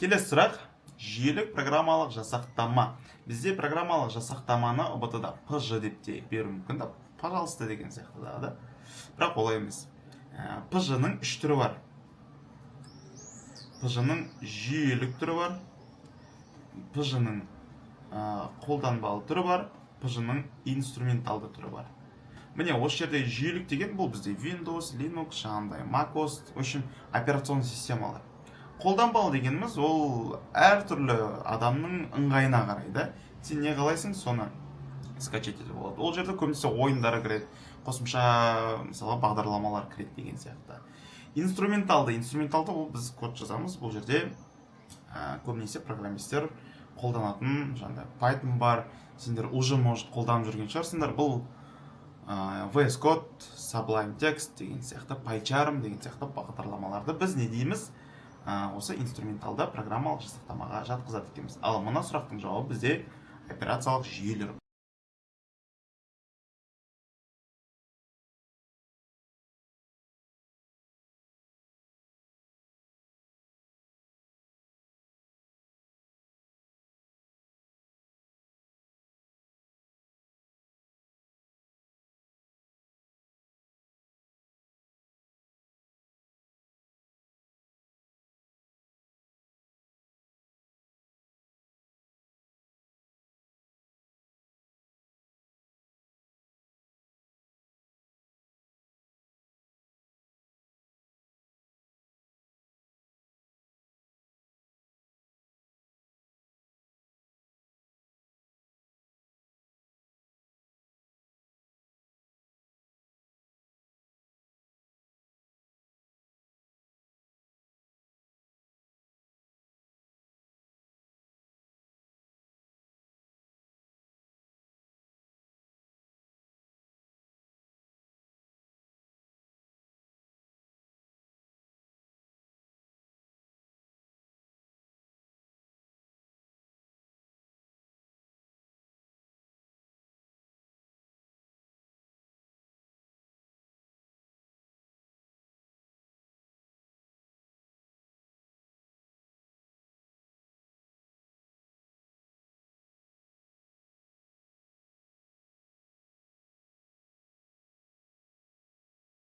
Келесі сұрақ, жүйелік программалық жасақтама. Бізде программалық жасақтаманы ұбт-да PG деп те беру мүмкін да, пожалуйста деген сияқты да. Бірақ олай емес. PG-ның 3 түрі бар. PG-ның жүйелік түрі бар, PG-ның қолданбалы түрі бар, PG-ның инструменталды түрі бар. Міне, осы жерде жүйелік деген бұл бізде Windows, Linux, жаңағындай macOS, үшін операционный системалар. Қолданбалы дегеніміз ол әртүрлі адамның ыңғайына қарайды. Сен не қалайсың, соны скачать етуге болады. Ол жерде көбінесе ойындары кіреді, қосымша мысалы бағдарламалар кіреді деген сияқты. Инструменталды ол біз код жазамыз. Бұл жерде көбінесе программистер қолданатын, жаңағыдай Python бар, сендер уже может қолданып жүрген шығарсыңдар. Бұл VS Code, Sublime Text деген сияқты, PyCharm деген сияқты бағдарламаларды біз не дейміз? Осы инструменталды программалық жасақтамаға жатқызады екенбіз. Ал мына сұрақтың жауабы бізде операциялық жүйелер